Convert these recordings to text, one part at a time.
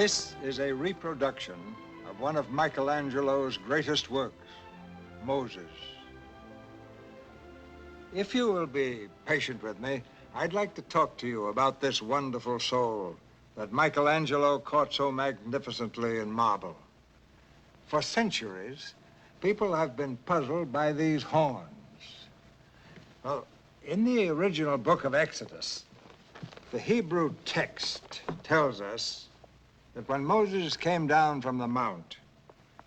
This is a reproduction of one of Michelangelo's greatest works, Moses. If you will be patient with me, I'd like to talk to you about this wonderful soul that Michelangelo caught so magnificently in marble. For centuries, people have been puzzled by these horns. Well, in the original book of Exodus, the Hebrew text tells us that when Moses came down from the mount,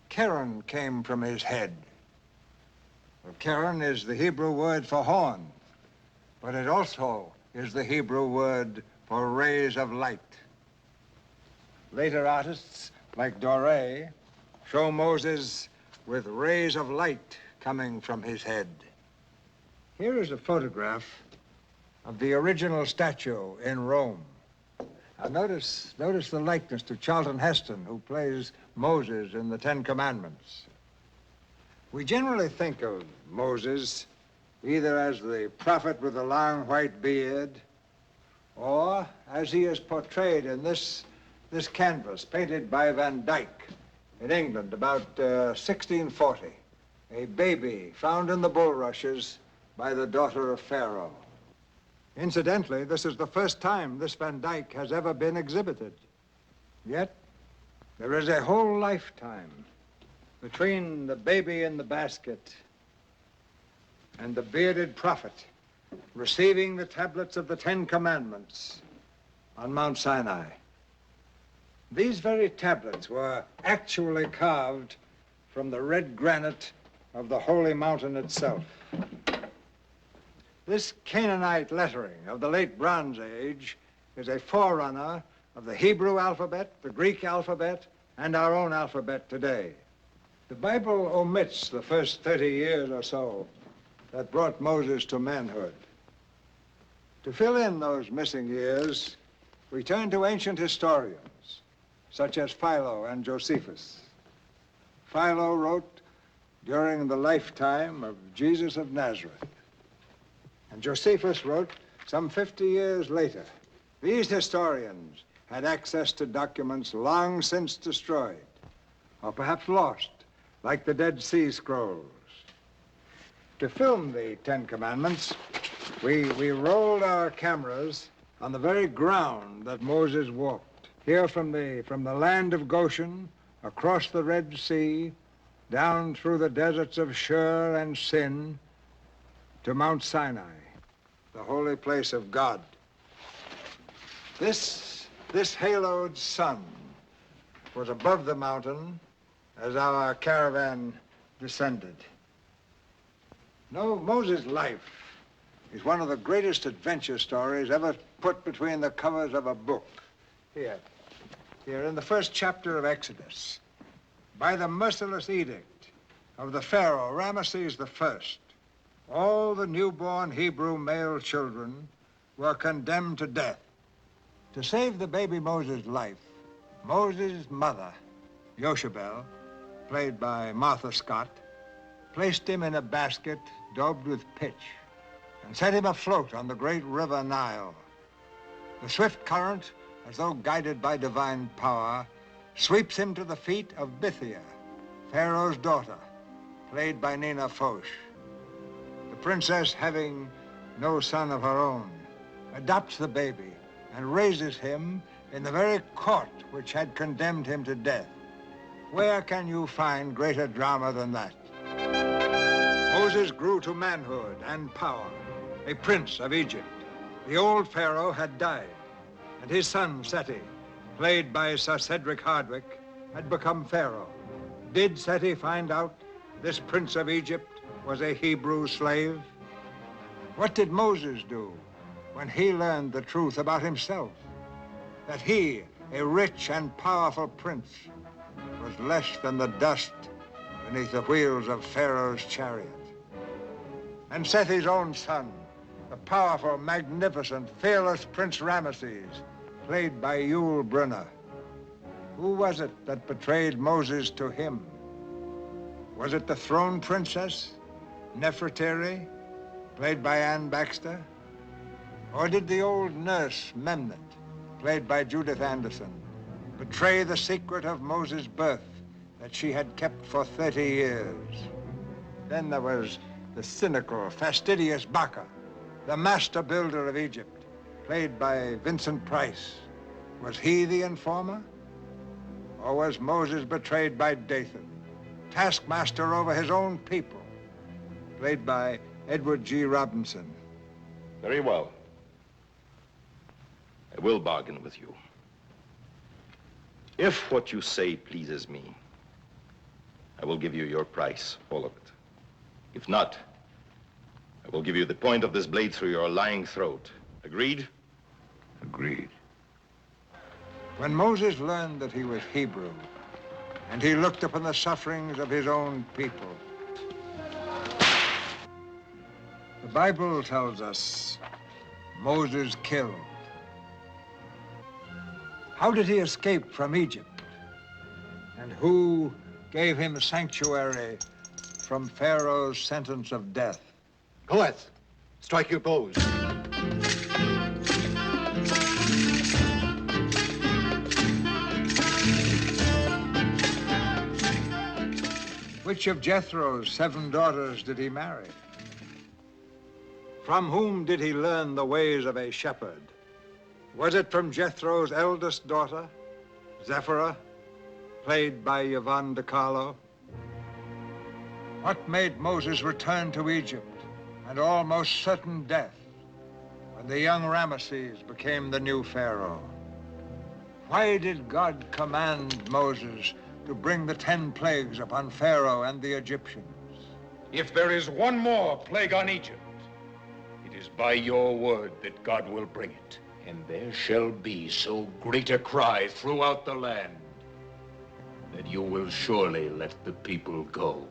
Keren came from his head. Well, Keren is the Hebrew word for horn, but it also is the Hebrew word for rays of light. Later artists, like Doré, show Moses with rays of light coming from his head. Here is a photograph of the original statue in Rome. Now notice the likeness to Charlton Heston, who plays Moses in the Ten Commandments. We generally think of Moses either as the prophet with the long white beard, or as he is portrayed in this canvas painted by Van Dyck in England about 1640, a baby found in the bulrushes by the daughter of Pharaoh. Incidentally, this is the first time this Van Dyck has ever been exhibited. Yet, there is a whole lifetime between the baby in the basket and the bearded prophet receiving the tablets of the Ten Commandments on Mount Sinai. These very tablets were actually carved from the red granite of the holy mountain itself. This Canaanite lettering of the late Bronze Age is a forerunner of the Hebrew alphabet, the Greek alphabet, and our own alphabet today. The Bible omits the first 30 years or so that brought Moses to manhood. To fill in those missing years, we turn to ancient historians, such as Philo and Josephus. Philo wrote during the lifetime of Jesus of Nazareth, and Josephus wrote some 50 years later. These historians had access to documents long since destroyed, or perhaps lost, like the Dead Sea Scrolls. To film the Ten Commandments, we rolled our cameras on the very ground that Moses walked. Here from the land of Goshen, across the Red Sea, down through the deserts of Shur and Sin, to Mount Sinai, the holy place of God. This haloed sun was above the mountain as our caravan descended. No, Moses' life is one of the greatest adventure stories ever put between the covers of a book. Here in the first chapter of Exodus, by the merciless edict of the Pharaoh, Ramesses I, all the newborn Hebrew male children were condemned to death. To save the baby Moses' life, Moses' mother, Jochebed, played by Martha Scott, placed him in a basket daubed with pitch and set him afloat on the great river Nile. The swift current, as though guided by divine power, sweeps him to the feet of Bithiah, Pharaoh's daughter, played by Nina Foch. The princess, having no son of her own, adopts the baby and raises him in the very court which had condemned him to death. Where can you find greater drama than that? Moses grew to manhood and power, a prince of Egypt. The old Pharaoh had died, and his son, Seti, played by Sir Cedric Hardwicke, had become Pharaoh. Did Seti find out this prince of Egypt was a Hebrew slave? What did Moses do when he learned the truth about himself? That he, a rich and powerful prince, was less than the dust beneath the wheels of Pharaoh's chariot. And Seti's own son, the powerful, magnificent, fearless Prince Ramesses, played by Yul Brynner. Who was it that betrayed Moses to him? Was it the throne princess, Nefertari, played by Anne Baxter? Or did the old nurse, Memnet, played by Judith Anderson, betray the secret of Moses' birth that she had kept for 30 years. Then there was the cynical, fastidious Baca, the master builder of Egypt, played by Vincent Price. Was he the informer? Or was Moses betrayed by Dathan, taskmaster over his own people, played by Edward G. Robinson? Very well. I will bargain with you. If what you say pleases me, I will give you your price, all of it. If not, I will give you the point of this blade through your lying throat. Agreed? Agreed. When Moses learned that he was Hebrew, and he looked upon the sufferings of his own people, the Bible tells us Moses killed. How did he escape from Egypt? And who gave him sanctuary from Pharaoh's sentence of death? Goeth, strike your bows. Which of Jethro's 7 daughters did he marry? From whom did he learn the ways of a shepherd? Was it from Jethro's eldest daughter, Zephyrah, played by Yvonne De Carlo? What made Moses return to Egypt and almost certain death when the young Ramesses became the new Pharaoh? Why did God command Moses to bring the 10 plagues upon Pharaoh and the Egyptians? If there is one more plague on Egypt, it is by your word that God will bring it. And there shall be so great a cry throughout the land that you will surely let the people go.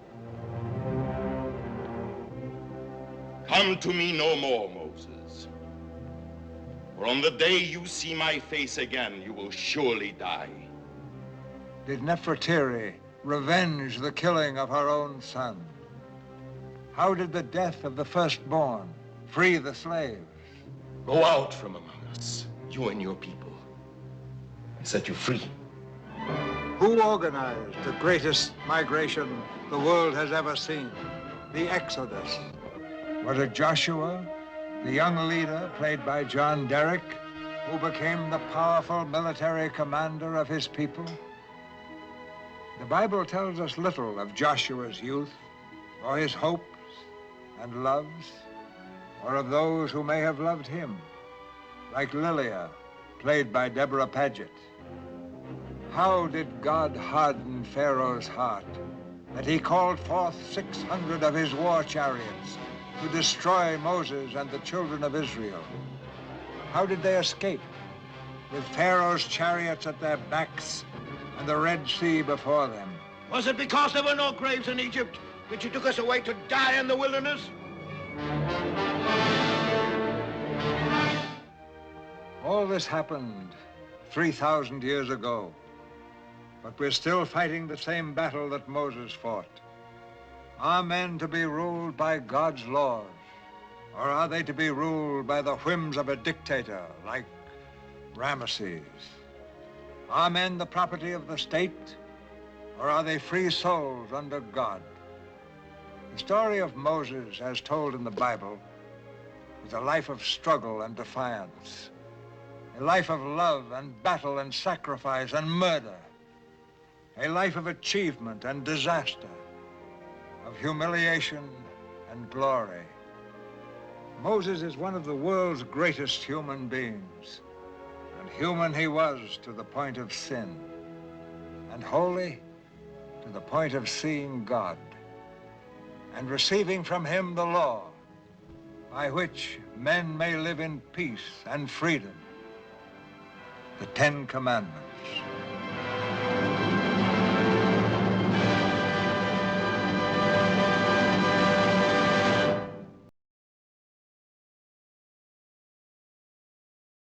Come to me no more, Moses. For on the day you see my face again, you will surely die. Did Nefertiri revenge the killing of her own son? How did the death of the firstborn free the slaves? Go out from among us, you and your people. I set you free. Who organized the greatest migration the world has ever seen? The Exodus. Was it Joshua, the young leader played by John Derrick, who became the powerful military commander of his people? The Bible tells us little of Joshua's youth, or his hopes and loves, or of those who may have loved him, like Lilia, played by Deborah Paget. How did God harden Pharaoh's heart that he called forth 600 of his war chariots to destroy Moses and the children of Israel? How did they escape with Pharaoh's chariots at their backs and the Red Sea before them? Was it because there were no graves in Egypt that you took us away to die in the wilderness? All this happened 3,000 years ago, but we're still fighting the same battle that Moses fought. Are men to be ruled by God's laws, or are they to be ruled by the whims of a dictator like Ramesses? Are men the property of the state, or are they free souls under God? The story of Moses, as told in the Bible, is a life of struggle and defiance, a life of love and battle and sacrifice and murder, a life of achievement and disaster, of humiliation and glory. Moses is one of the world's greatest human beings, and human he was to the point of sin, and holy to the point of seeing God, and receiving from him the law by which men may live in peace and freedom, the 10 Commandments.